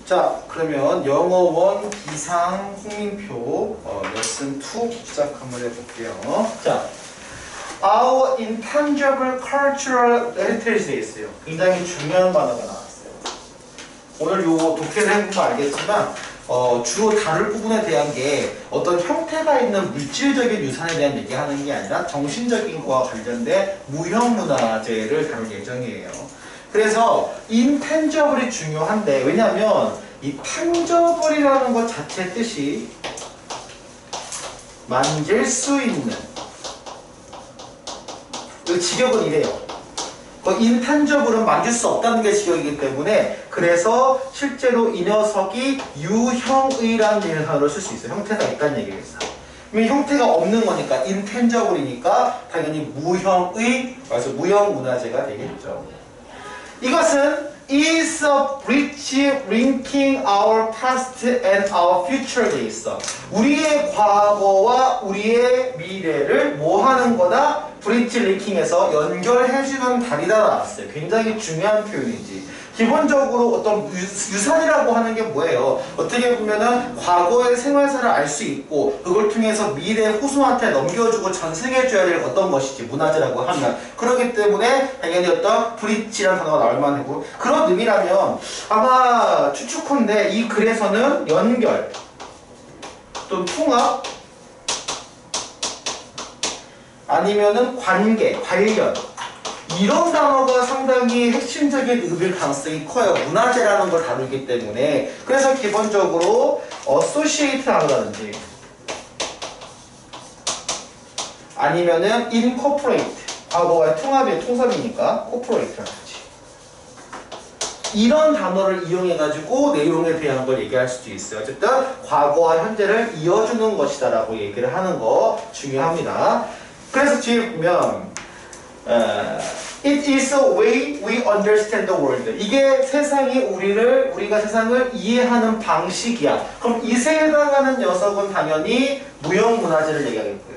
자, 그러면 영어원 기상 홍민표 레슨 2 시작 한번 해볼게요. 자, Our intangible cultural heritage에 있어요. 굉장히 중요한 단어가 나왔어요. 오늘 요 독해를 해보면 알겠지만 주로 다룰 부분에 대한 게 어떤 형태가 있는 물질적인 유산에 대한 얘기하는 게 아니라 정신적인 거와 관련된 무형문화재를 다룰 예정이에요. 그래서 intangible이 중요한데, 왜냐하면 이 tangible이라는 것 자체의 뜻이 만질 수 있는, 그 직역은 이래요. intangible은 만질 수 없다는 게 직역이기 때문에, 그래서 실제로 이 녀석이 유형의라는 단어를 쓸 수 있어요. 형태가 있다는 얘기겠어. 형태가 없는 거니까 intangible이니까 당연히 무형의, 그래서 무형문화재가 되겠죠. 이것은 is a bridge linking our past and our future 돼 있어. 우리의 과거와 우리의 미래를 뭐 하는 거다? 브릿지 링킹에서 연결해주는 다리다 나왔어요. 굉장히 중요한 표현이지. 기본적으로 어떤 유산이라고 하는 게 뭐예요? 어떻게 보면은 과거의 생활사를 알 수 있고 그걸 통해서 미래 후손한테 넘겨주고 전승해줘야 될 어떤 것이지, 문화재라고 하면. 그렇기 때문에 당연히 어떤 브릿지라는 단어가 나올 만하고, 그런 의미라면 아마 추측컨대 이 글에서는 연결 또는 통합 아니면은 관계, 관련, 이런 단어가 상당히 핵심적인 의미일 가능성이 커요. 문화재라는 걸 다루기 때문에. 그래서 기본적으로 associate 단어라든지 아니면은 incorporate, 과거와의 통합의 통섭이니까 corporate라든지 이런 단어를 이용해가지고 내용에 대한 걸 얘기할 수도 있어요. 어쨌든 과거와 현재를 이어주는 것이다 라고 얘기를 하는 거 중요합니다. 그래서 뒤에 보면 It is a way we understand the world. 이게 세상이 우리가 세상을 이해하는 방식이야. 그럼 이세에 해당하는 녀석은 당연히 무형문화재를 얘기하겠고요.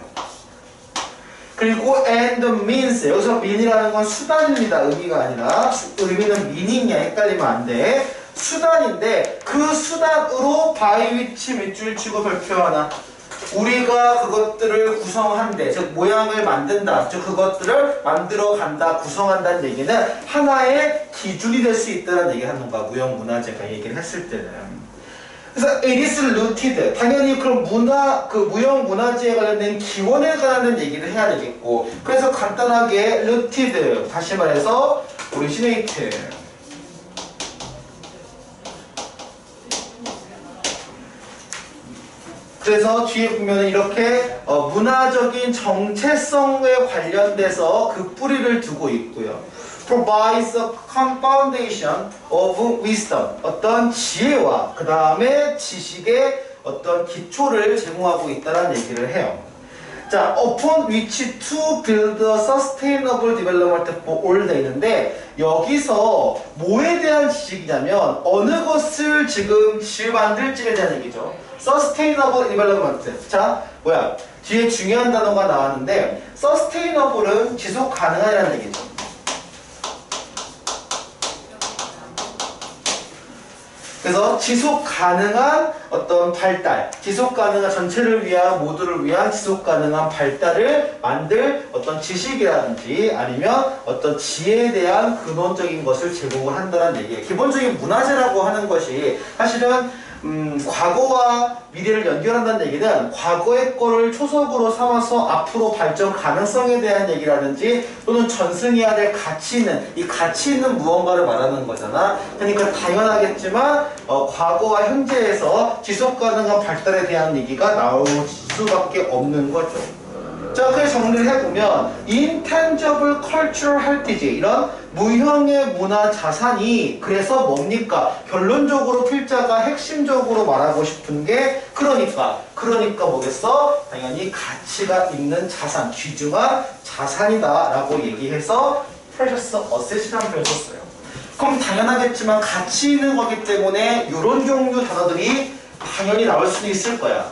그리고 and means, 여기서 mean이라는 건 수단입니다. 의미가 아니라 의미는 meaning이야. 헷갈리면 안 돼. 수단인데 그 수단으로 by which 밑줄 치고 별표하나, 우리가 그것들을 구성한대, 즉 모양을 만든다, 즉 그것들을 만들어간다, 구성한다는 얘기는 하나의 기준이 될 수 있다는 얘기를 하는 거야. 무형문화재가 얘기를 했을 때는. 그래서 it is rooted, 당연히 그런 무형문화재에 관련된 기원에 관련된 얘기를 해야 되겠고, 그래서 간단하게 rooted, 다시 말해서 originate, 그래서 뒤에 보면 이렇게 문화적인 정체성에 관련돼서 그 뿌리를 두고 있고요. provides a foundation of wisdom, 어떤 지혜와 그 다음에 지식의 어떤 기초를 제공하고 있다는 얘기를 해요. 자, upon which to build a sustainable development for all 돼 있는데, 여기서 뭐에 대한 지식이냐면 어느 것을 지금 만들지에 대한 얘기죠. Sustainable Development. 자, 뭐야? 뒤에 중요한 단어가 나왔는데 Sustainable은 지속 가능하다는 얘기죠. 그래서 지속 가능한 어떤 발달, 지속 가능한 전체를 위한, 모두를 위한 지속 가능한 발달을 만들 어떤 지식이라든지 아니면 어떤 지혜에 대한 근원적인 것을 제공을 한다는 얘기예요. 기본적인 문화재라고 하는 것이 사실은 과거와 미래를 연결한다는 얘기는 과거의 거를 초석으로 삼아서 앞으로 발전 가능성에 대한 얘기라든지 또는 전승해야 될 가치 있는, 이 가치 있는 무언가를 말하는 거잖아. 그러니까 당연하겠지만 과거와 현재에서 지속 가능한 발달에 대한 얘기가 나올 수밖에 없는 거죠. 자, 그래서 정리를 해보면 intangible cultural heritage, 이런 무형의 문화 자산이 그래서 뭡니까? 결론적으로 필자가 핵심적으로 말하고 싶은 게 그러니까 뭐겠어? 당연히 가치가 있는 자산, 귀중한 자산이다 라고 얘기해서 precious asset이라는 표현을 썼어요. 그럼 당연하겠지만 가치 있는 거기 때문에 이런 종류 단어들이 당연히 나올 수도 있을 거야.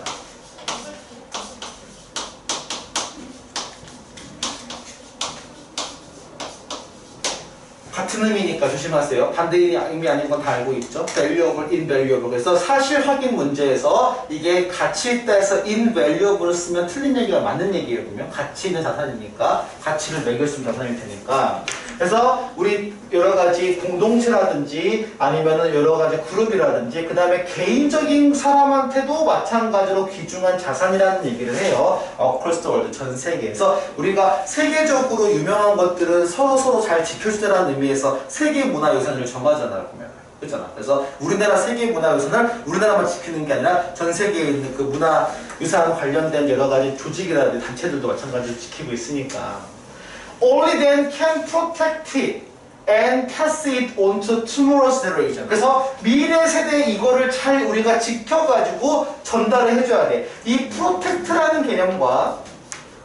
같은 같은 의미니까 조심하세요. 반대 의미 아닌 건 다 알고 있죠. valuable, invaluable. 그래서 사실 확인 문제에서 이게 가치 있다 해서 invaluable을 쓰면 틀린 얘기가 맞는 얘기예요. 보면 가치 있는 자산이니까 가치를 매길 수 있는 자산일 테니까. 그래서 우리 여러 가지 공동체라든지 아니면은 여러 가지 그룹이라든지 그 다음에 개인적인 사람한테도 마찬가지로 귀중한 자산이라는 얘기를 해요. across the world, 전 세계에서 우리가 세계적으로 유명한 것들은 서로 잘 지켜주자라는 의미에서 세계문화유산을 정하잖아요. 보면. 그렇잖아. 그래서 우리나라 세계문화유산을 우리나라만 지키는 게 아니라 전 세계에 있는 그 문화유산 관련된 여러 가지 조직이라든지 단체들도 마찬가지로 지키고 있으니까. Only then can protect it and pass it on to tomorrow's generation. 그래서 미래 세대에 이거를 잘 우리가 지켜가지고 전달을 해줘야 돼. 이 protect라는 개념과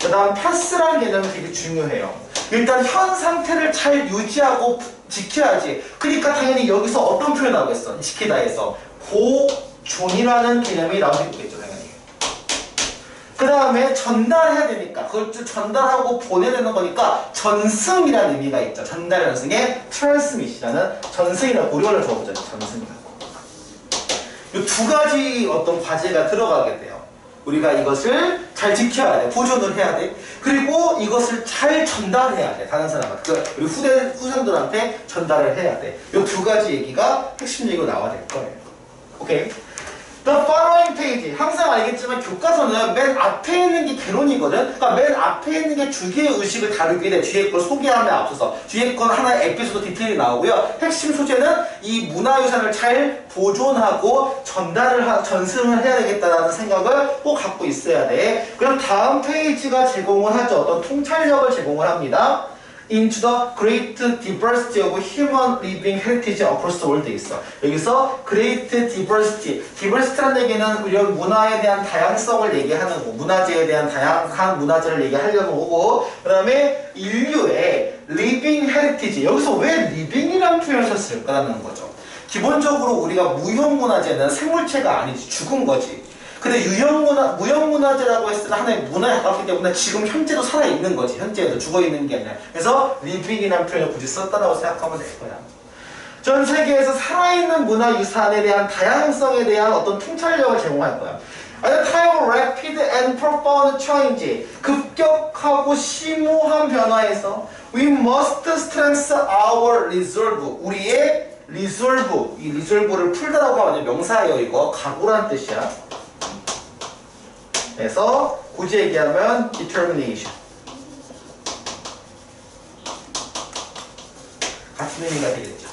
그 다음 pass라는 개념이 되게 중요해요. 일단 현 상태를 잘 유지하고 지켜야지. 그러니까 당연히 여기서 어떤 표현 나오겠어? 지키다 해서 보존이라는 개념이 나올 수 있겠죠. 당연히. 그 다음에 전달해야 되니까 그걸 전달하고 보내야 되는 거니까 전승이라는 의미가 있죠. 전달 전승에 transmit이라는 전승이라고 우리말로 적어보자. 전승이라고. 이 두 가지 어떤 과제가 들어가게 돼요. 우리가 이것을 잘 지켜야 돼. 보존을 해야 돼. 그리고 이것을 잘 전달해야 돼. 다른 사람한테. 우리 후생들한테 전달을 해야 돼. 이 두 가지 얘기가 핵심 얘기로 나와야 될 거예요. 오케이? The following page. 항상 알겠지만 교과서는 맨 앞에 있는 게 개론이거든. 그러니까 맨 앞에 있는 게 두 개의 의식을 다루게 돼. 뒤에 걸 소개함에 앞서서. 뒤에 건 하나의 에피소드 디테일이 나오고요. 핵심 소재는 이 문화유산을 잘 보존하고 전승을 해야 되겠다는 생각을 꼭 갖고 있어야 돼. 그럼 다음 페이지가 제공을 하죠. 어떤 통찰력을 제공을 합니다. Into the great diversity of human living heritage across the world 돼 있어. 여기서 great diversity. diversity라는 얘기는 우리 문화에 대한 다양성을 얘기하는 거고, 문화재에 대한 다양한 문화재를 얘기하려는 거고, 그 다음에 인류의 living heritage. 여기서 왜 living이라는 표현을 썼을까라는 거죠. 기본적으로 우리가 무형문화재는 생물체가 아니지, 죽은 거지. 근데 무형문화재라고 했을 때 하나의 문화에 가깝기 때문에 지금 현재도 살아있는 거지. 현재에도 죽어있는 게 아니라. 그래서 living이라는 표현을 굳이 썼다라고 생각하면 될 거야. 전 세계에서 살아있는 문화유산에 대한 다양성에 대한 어떤 통찰력을 제공할 거야. At a time of rapid and profound change, 급격하고 심오한 변화에서 we must strengthen our resolve. 우리의 resolve, 이 resolve를 풀다라고 하면 명사예요. 이거 각오란 뜻이야. 그래서 굳이 얘기하면 determination. 같은 의미가 되겠죠.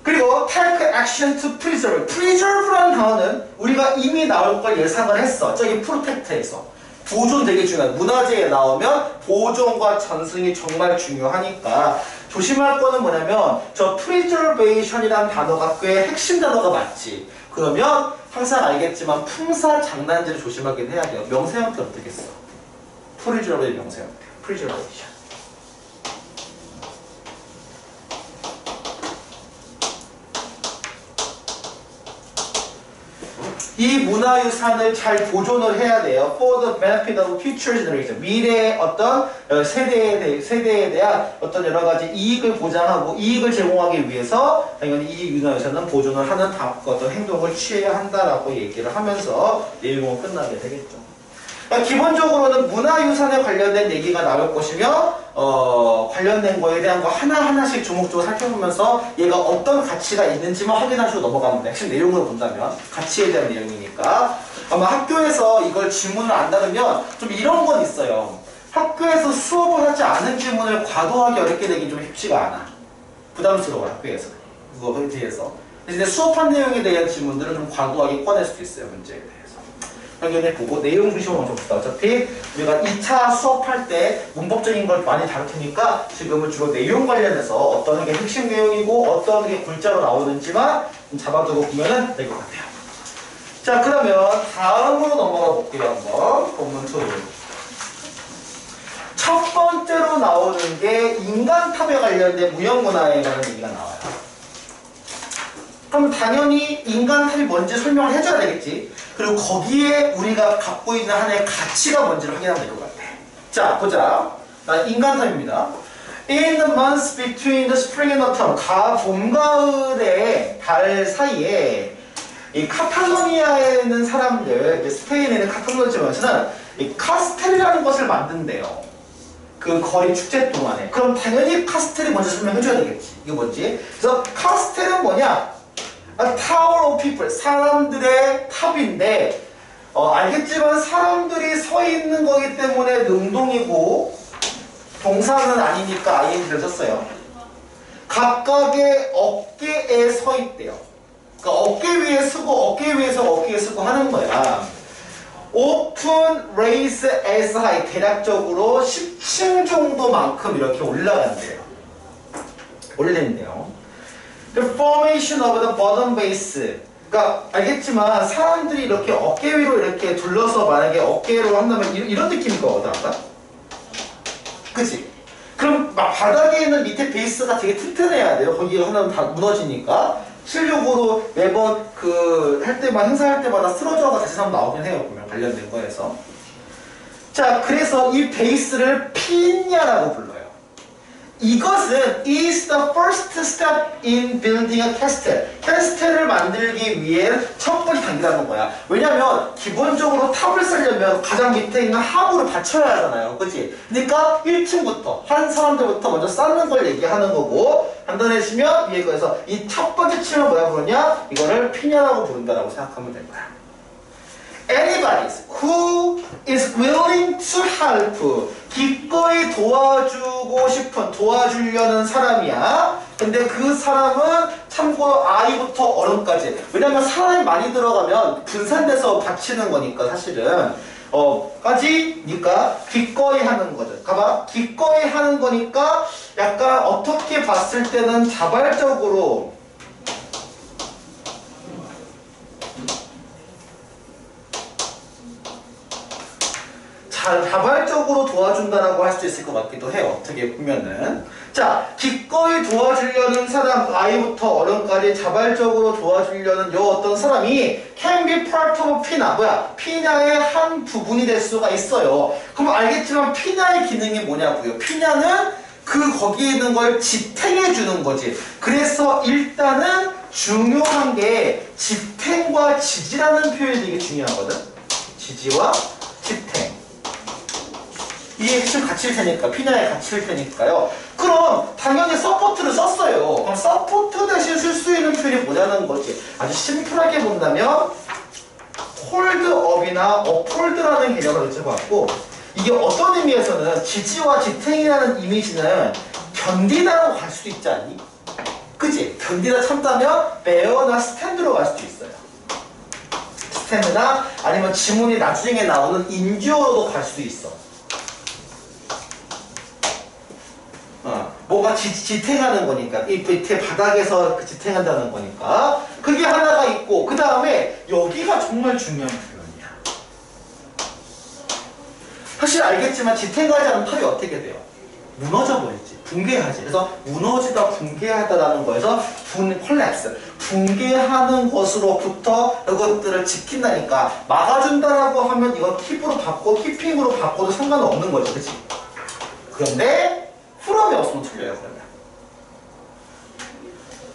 그리고 take action to preserve. preserve라는 단어는 우리가 이미 나올 걸 예상을 했어. 저기 protect에서. 보존 되게 중요해. 문화재에 나오면 보존과 전승이 정말 중요하니까 조심할 거는 뭐냐면 저 preservation이라는 단어가 꽤 핵심 단어가 맞지. 그러면 항상 알겠지만 품사 장난질을 조심하긴 해야 돼요. 명사 형태 어떻게 써? preserve의 명사 형태. preservation. 이 문화유산을 잘 보존을 해야 돼요. For the benefit of future generation. 미래의 어떤 세대에 대한 어떤 여러 가지 이익을 보장하고 이익을 제공하기 위해서 당연히 이 문화유산은 보존을 하는 어떤 행동을 취해야 한다라고 얘기를 하면서 내용은 끝나게 되겠죠. 그러니까 기본적으로는 문화유산에 관련된 얘기가 나올 것이며 관련된 거에 대한 거 하나하나씩 조목조목 살펴보면서 얘가 어떤 가치가 있는지만 확인하시고 넘어가면 돼. 핵심 내용으로 본다면 가치에 대한 내용이니까 아마 학교에서 이걸 질문을 안 다루면 좀 이런 건 있어요. 학교에서 수업을 하지 않은 질문을 과도하게 어렵게 내기 좀 쉽지가 않아. 부담스러워 학교에서 그거에 대해서. 근데 수업한 내용에 대한 질문들은 좀 과도하게 꺼낼 수도 있어요. 문제에 대해. 확인해 보고 내용 중심으로 먼저 봅시다. 어차피 우리가 2차 수업할 때 문법적인 걸 많이 다룰 테니까 지금은 주로 내용 관련해서 어떤 게 핵심 내용이고 어떤 게 글자로 나오는지만 좀 잡아두고 보면 될 것 같아요. 자, 그러면 다음으로 넘어가 볼게요. 한번 본문 2. 첫 번째로 나오는 게 인간탑에 관련된 무형문화에 관한 얘기가 나와요. 그럼 당연히 인간탑이 뭔지 설명을 해줘야 되겠지. 그리고 거기에 우리가 갖고 있는 하나의 가치가 뭔지를 확인하면 될 것 같아. 자, 보자. 인간탑입니다. In the months between the spring and autumn, 봄, 가을의 달 사이에 이 카탈로니아에 있는 사람들, 이제 스페인에 있는 카탈로니아 지방에서는 이 카스텔이라는 것을 만든대요. 그 거리 축제 동안에. 그럼 당연히 카스텔이 먼저 설명해줘야 되겠지. 이게 뭔지. 그래서 카스텔은 뭐냐? A tower of people, 사람들의 탑인데 알겠지만 사람들이 서 있는 거기 때문에 능동이고 동사는 아니니까 ing를 썼어요. 각각의 어깨에 서 있대요. 그러니까 어깨 위에 쓰고 어깨 위에서 어깨에 쓰고 하는 거야. Open raise as high, 대략적으로 10층 정도만큼 이렇게 올라간대요. 올린대요. The formation of the bottom base. 그러니까 알겠지만 사람들이 이렇게 어깨 위로 이렇게 둘러서 만약에 어깨로 한다면 이런 느낌일 거거든, 아까? 그치? 그럼 바닥에 있는 밑에 베이스가 되게 튼튼해야 돼요. 거기 하나는 다 무너지니까. 실력으로 매번 할 때마다 행사할 때마다 쓰러져가 다시 한번 나오긴 해요. 보면 관련된 거에서. 자, 그래서 이 베이스를 피냐라고 불러요. 이것은 is the first step in building a castle. 캐스텔을 만들기 위해 첫 번째 단계라는 거야. 왜냐면 기본적으로 탑을 쌓려면 가장 밑에 있는 하부를 받쳐야 하잖아요. 그치? 그러니까 1층부터 한 사람들부터 먼저 쌓는 걸 얘기하는 거고, 간단해지면 위에 거에서 이 첫 번째 층을 뭐라 부르냐? 이거를 피냐라고 부른다라고 생각하면 될 거야. Anybody who is willing to help, 기꺼이 도와주고 싶은, 도와주려는 사람이야. 근데 그 사람은 참고로 I부터 어른까지. 왜냐면 사람이 많이 들어가면 분산돼서 받치는 거니까 사실은 까지니까 기꺼이 하는 거죠. 가봐. 기꺼이 하는 거니까 약간 어떻게 봤을 때는 자발적으로 자발적으로 도와준다라고 할 수 있을 것 같기도 해요. 어떻게 보면은. 자, 기꺼이 도와주려는 사람, 아이부터 어른까지 자발적으로 도와주려는 요 어떤 사람이 can be part of 피냐. 뭐야? 피냐의 한 부분이 될 수가 있어요. 그럼 알겠지만 피냐의 기능이 뭐냐고요? 피냐는 거기에 있는 걸 지탱해 주는 거지. 그래서 일단은 중요한 게 지탱과 지지라는 표현이 되게 중요하거든. 지지와 지탱. 이게 핵심 가치일 테니까, 피냐의 가치일 테니까요. 그럼 당연히 서포트를 썼어요. 그럼 서포트 대신 쓸 수 있는 표현이 뭐냐는 거지. 아주 심플하게 본다면 홀드업이나 업홀드라는 개념을 가지고 이게 어떤 의미에서는 지지와 지탱이라는 이미지는 견디다라고 갈 수도 있지 않니? 그치? 견디다 참다면 베어나 스탠드로 갈 수도 있어요. 스탠드나 아니면 지문이 나중에 나오는 인듀어로도 갈 수도 있어. 뭐가 지탱하는 거니까, 이 밑에 바닥에서 지탱한다는 거니까 그게 하나가 있고, 그 다음에 여기가 정말 중요한 표현이야. 사실 알겠지만 지탱하지 않으면 탑이 어떻게 돼요? 무너져 버리지. 붕괴하지. 그래서 무너지다 붕괴하다라는 거에서 콜랩스, 붕괴하는 것으로부터 이것들을 지킨다니까. 막아준다라고 하면 이건 킵으로 바꿔, 키핑으로 바꿔도 상관없는 거죠. 그치? 그런데 풀업이 없으면 틀려요. 그러면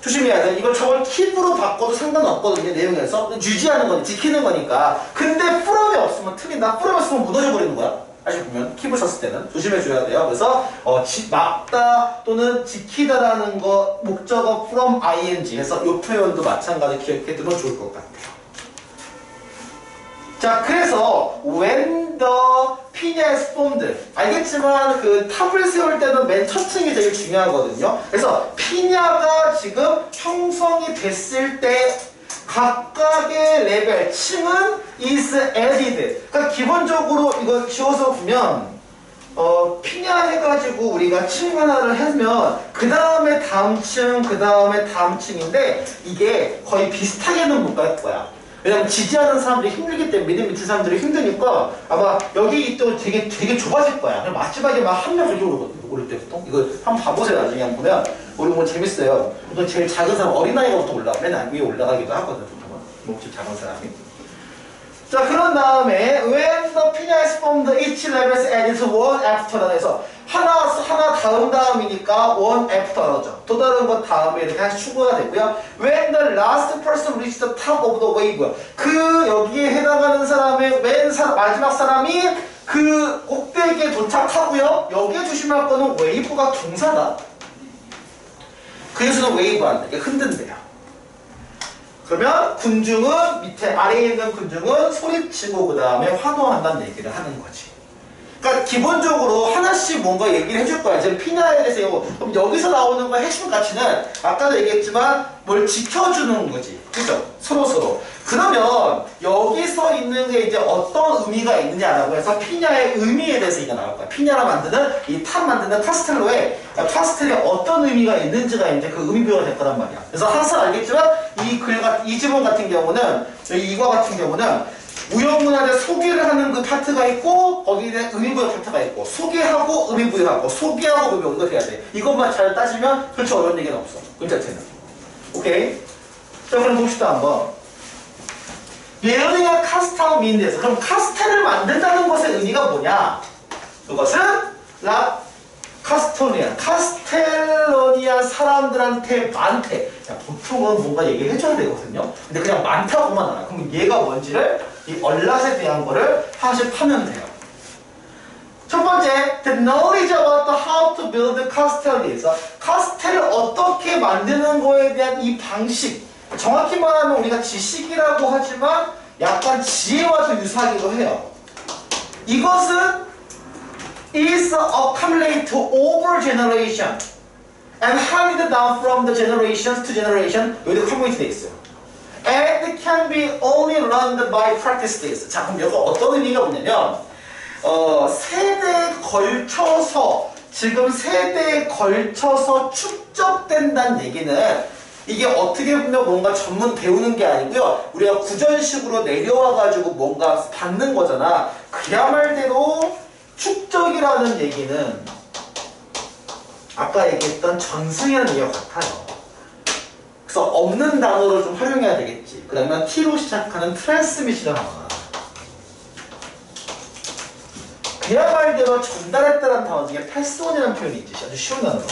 조심해야 돼. 저걸 킵으로 바꿔도 상관없거든요. 내용에서 유지하는 거니, 지키는 거니까. 근데 풀업이 없으면 틀린다. 풀업이 없으면 무너져 버리는 거야. 아시고 보면 킵을 썼을 때는 조심해 줘야 돼요. 그래서 막다 또는 지키다라는 거 목적어 from ing 해서 이 표현도 마찬가지 기억해 두면 좋을 것 같아요. 자, 그래서 when the 피냐 is formed, 알겠지만 탑을 세울 때는 맨 첫 층이 제일 중요하거든요. 그래서 피냐가 지금 형성이 됐을 때 각각의 레벨, 층은 is added. 그러니까 기본적으로 이거 지워서 보면 피냐 해가지고 우리가 층 하나를 하면 그 다음에 다음 층, 그 다음에 다음 층인데 이게 거의 비슷하게는 못 갈 거야. 왜냐면 지지하는 사람들이 힘들기 때문에 밑에 사람들이 힘드니까 아마 여기 또 되게 좁아질 거야. 그럼 마지막에 막 한 명 저기 오를 때부터 이거 한번 봐보세요. 나중에 한번 보면 우리 뭐 재밌어요. 보통 제일 작은 사람 어린아이가부터 맨 위에 올라가기도 하거든. 보통은 목집 작은 사람이. 자, 그런 다음에 when the pinya is formed, each level is added one after another 해서 하나 다음이니까 one after another. 또 다른 것 다음에 이렇게 다시 추가가 되고요. When the last person reaches the top of the wave. 그 여기에 해당하는 사람의 마지막 사람이 그 꼭대기에 도착하고요. 여기에 조심할 거는 wave가 동사다. 그래서는 wave 한다. 이게 흔든대요. 그러면 군중은 밑에 아래에 있는 군중은 소리치고 그 다음에 환호한다는 얘기를 하는 거지. 그러니까 기본적으로 하나씩 뭔가 얘기를 해줄 거야. 지금 피냐에 대해서 그럼 여기서 나오는 거 핵심 가치는 아까도 얘기했지만 뭘 지켜주는 거지. 그죠? 서로. 그러면 여기 써 있는 게 이제 어떤 의미가 있느냐라고 해서 피냐의 의미에 대해서 얘기가 나올 거야. 피냐를 만드는 이 탑 만드는 카스텔로에 어떤 의미가 있는지가 이제 그 의미부여가 될 거란 말이야. 그래서 항상 알겠지만 이 지문 같은 경우는 이과 같은 경우는 무형문화재 소개를 하는 그 파트가 있고 거기에 대한 의미부여 파트가 있고 소개하고 의미부여하고 소개하고 의미부여 이거 돼야 돼. 이것만 잘 따지면 그렇게 어려운 얘기는 없어. 그 자체는. 오케이? 자 그럼 봅시다 한번. Building a castle means 그럼 카스텔을 만든다는 것의 의미가 뭐냐? 그것은 카스텔로니아 사람들한테 많대. 야, 보통은 뭔가 얘기를 해줘야 되거든요. 근데 그냥 많다고만 알아. 그럼 얘가 뭔지를 이 얼랏에 대한 거를 사실 파면 돼요. 첫 번째, the knowledge about how to build a castle is. 카스텔을 어떻게 만드는 거에 대한 이 방식. 정확히 말하면 우리가 지식이라고 하지만 약간 지혜와도 유사하기도 해요. 이것은 is accumulated over generation and handed down from the generations to generation. 여기도 커뮤니티 돼 있어요. And can be only learned by practice this. 자, 그럼 여기 어떤 의미가 뭐냐면 세대에 걸쳐서 지금 세대에 걸쳐서 축적된다는 얘기는 이게 어떻게 보면 뭔가 전문 배우는 게 아니고요. 우리가 구전식으로 내려와가지고 뭔가 받는 거잖아. 그야말로 축적이라는 얘기는 아까 얘기했던 전승이라는 얘기가 같아요. 그래서 없는 단어를 좀 활용해야 되겠지. 그러면 T로 시작하는 트랜스미시가 나와. 그야말로 전달했다는 단어 중에 패스온이라는 표현이 있지. 아주 쉬운 단어로.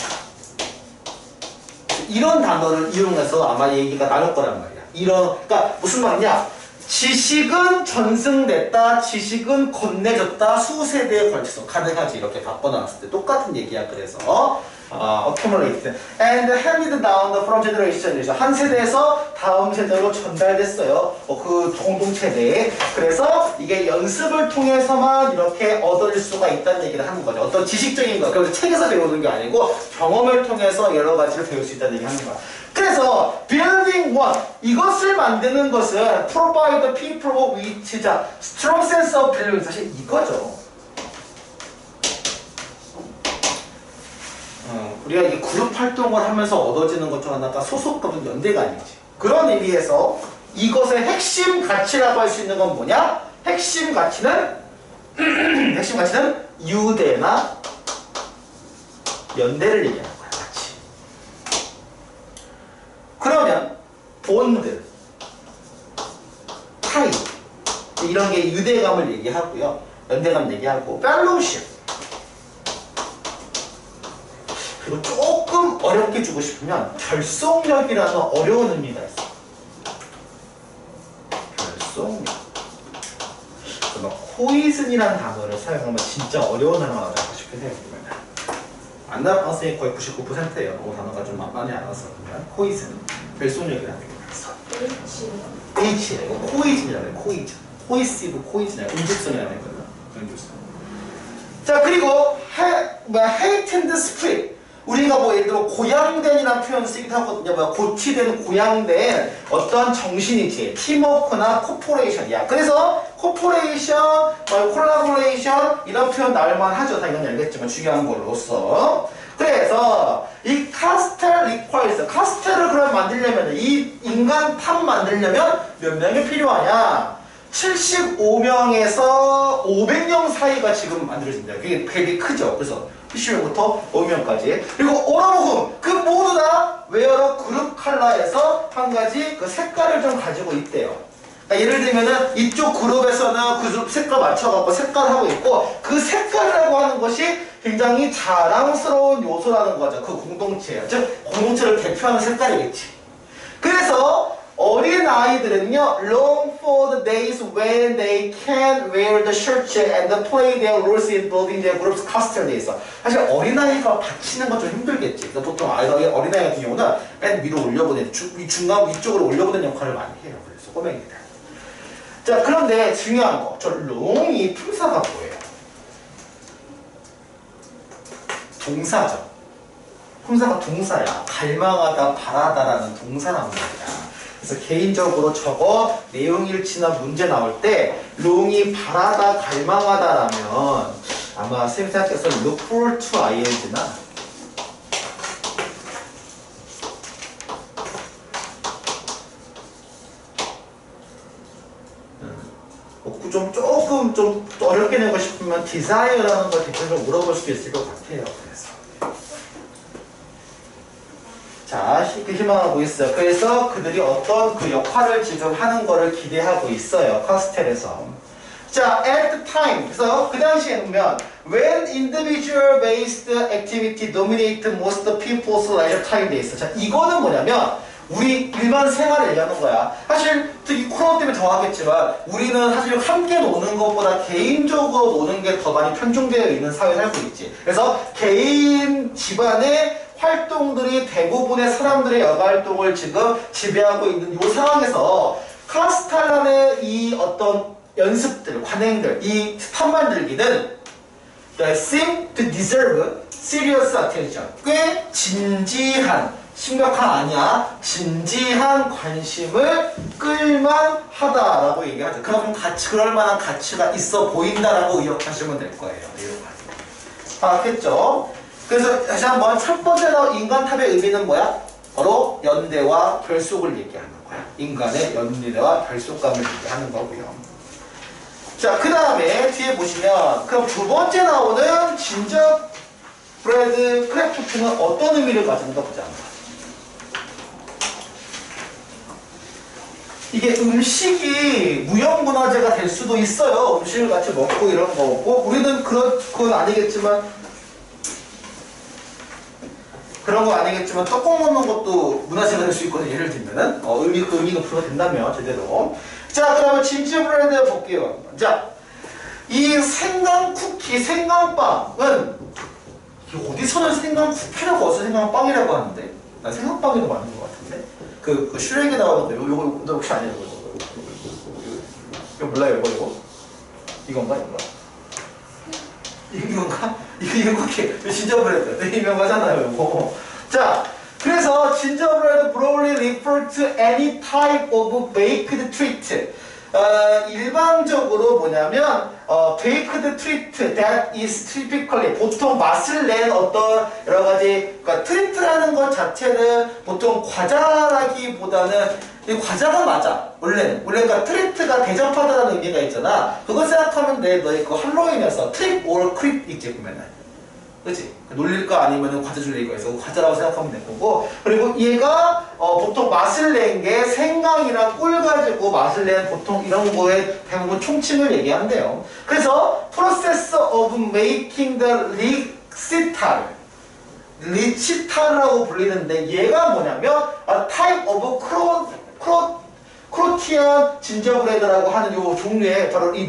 이런 단어를 이용해서 아마 얘기가 나눌 거란 말이야. 그러니까 무슨 말이냐? 지식은 전승됐다, 지식은 건네졌다, 수세대에 걸쳐서 가능하지. 이렇게 바꿔놨을 때 똑같은 얘기야. 그래서 accumulated and handed down from generation. 한 세대에서 다음 세대로 전달됐어요. 그 공동체 내에. 그래서 이게 연습을 통해서만 이렇게 얻을 수가 있다는 얘기를 하는 거죠. 어떤 지식적인 거, 그래서 책에서 배우는 게 아니고 경험을 통해서 여러 가지를 배울 수 있다는 얘기를 하는 거야. 그래서 building one, 이것을 만드는 것은 provide people with strong sense of belonging. 사실 이거죠. 우리가 이 그룹 활동을 하면서 얻어지는 것 중 하나가 소속감은 연대가 아니지. 그런 의미에서 이것의 핵심 가치라고 할 수 있는 건 뭐냐? 핵심 가치는 유대나 연대를 얘기하는 거야. 같이. 그러면 본드, 타이 이런 게 유대감을 얘기하고요. 연대감 얘기하고 펠로우십. 그리고 조금 어렵게 주고 싶으면 결속력이라는 어려운 의미가 있어. 결속력. 그러면 코이즌이라는 단어를 사용하면 진짜 어려운 단어가 나고 싶게 돼요. 안나 방송이 거의 99%예요. 그 단어가 좀 많이 안 와서 그러면 코이즌, 결속력이라는 게 있어. H예요. 이거 코이즌이라는 거예요. 코이즌. 코이시브 코이즌이라는 음주성이라는 거예요. 음주성. 자 그리고 hate and spirit. 우리가 뭐 예를 들어 고양된이라는 표현 쓰기도 하거든요. 고치된 고양된 어떤 정신이지. 팀워크나 코퍼레이션이야. 그래서 코퍼레이션, 콜라보레이션 이런 표현 나올만 하죠. 당연히 알겠지만 중요한 걸로써. 그래서 이 카스텔 requires. 카스텔을 그럼 만들려면 이 인간 탑 만들려면 몇 명이 필요하냐? 75명에서 500명 사이가 지금 만들어진다. 그게 되게 크죠. 그래서 70명부터 500명까지. 그리고 오라모금 그 모두 다 웨어러 그룹 컬러에서 한 가지 그 색깔을 좀 가지고 있대요. 그러니까 예를 들면은 이쪽 그룹에서는 그 그룹 색깔 맞춰갖고 색깔을 하고 있고 그 색깔이라고 하는 것이 굉장히 자랑스러운 요소라는 거죠. 그 공동체예요. 즉 공동체를 대표하는 색깔이겠지. 그래서 어린 아이들은요, long for the days when they can wear the shirts and play their roles in building their groups cluster 돼 있어. 사실 어린아이가 받치는 건 좀 힘들겠지. 그러니까 보통 어린아이 같은 경우는 맨 위로 올려보내는, 중간 위쪽으로 올려보내는 역할을 많이 해요. 그래서 꼬맹이들. 자, 그런데 중요한 거. 저 long이 품사가 뭐예요? 동사죠. 품사가 동사야. 갈망하다, 바라다라는 동사란 말이야. 그래서 개인적으로 저거 내용일치나 문제 나올 때 long이 바라다, 갈망하다라면 아마 선생님 생각해서 look forward to ing나 조금 좀 어렵게 내고 싶으면 desire라는 걸 대표적으로 물어볼 수도 있을 것 같아요. 그래서 자, 그 희망하고 있어요. 그래서 그들이 어떤 그 역할을 지금 하는 거를 기대하고 있어요. 카스텔에서. 자, at the time. 그래서 그 당시에 보면 when individual based activity dominate most people's leisure time 돼 있어. 자, 이거는 뭐냐면 우리 일반 생활을 얘기하는 거야. 사실 특히 코로나 때문에 더 하겠지만 우리는 사실 함께 노는 것보다 개인적으로 노는 게 더 많이 편중되어 있는 사회에 살고 있지. 그래서 개인 집안의 활동들이 대부분의 사람들의 여가활동을 지금 지배하고 있는 이 상황에서 카스탈란의 이 어떤 연습들, 관행들, 이 습관 만들기는 seem to deserve serious attention. 꽤 진지한, 심각한 아니야, 진지한 관심을 끌만하다라고 얘기하죠. 그럼 그럴 만한 가치가 있어 보인다라고 의역하시면 될 거예요. 알겠죠? 그래서 다시 한번 첫 번째로 인간탑의 의미는 뭐야? 바로 연대와 결속을 얘기하는 거야. 인간의 연대와 결속감을 얘기하는 거고요. 자, 그 다음에 뒤에 보시면 그럼 두 번째 나오는 진저 브레드 크래프트는 어떤 의미를 가지는가 보자. 이게 음식이 무형문화재가 될 수도 있어요. 음식을 같이 먹고 이런 거고 우리는 그건 아니겠지만 그런 거 아니겠지만 떡국 먹는 것도 문화재가 될 수 있거든요. 예를 들면은 그 의미가 부여가 된다면 제대로. 자, 그러면 진저브레드 볼게요. 자, 이 생강 쿠키, 생강빵은 어디서는 생강 쿠키라고 어서 생강빵이라고 하는데 난 생강빵이라고 맞는 것 같은데 그 슈렉에 나오는 거 요거 혹시 아니에요? 이거 몰라요? 이건가? 이건가? 이거 쿠키 진저브레드 유명하잖아요. 이거. 자, 그래서 진저브레드 probably refer to any type of baked treat. 일반적으로 뭐냐면 baked treat that is typically 보통 맛을 낸 어떤 여러 가지 그러니까 트리트라는 것 자체는 보통 과자라기보다는 이 과자가 맞아. 원래는 그러니까 트리트가 대접하다라는 의미가 있잖아. 그거 생각하면 돼. 너희 그 할로윈에서 트릭 or 크립 있지 보면은. 그치? 놀릴까 아니면 과자 줄 얘기가 있어. 과자라고 생각하면 될 거고. 그리고 얘가 보통 맛을 낸 게 생강이나 꿀 가지고 맛을 낸 보통 이런 거에 대부분 총칭을 얘기한대요. 그래서 process of making the 리치타르라고 불리는데 얘가 뭐냐면 type of 크로티안 진저브레드라고 하는 요 종류의 바로 이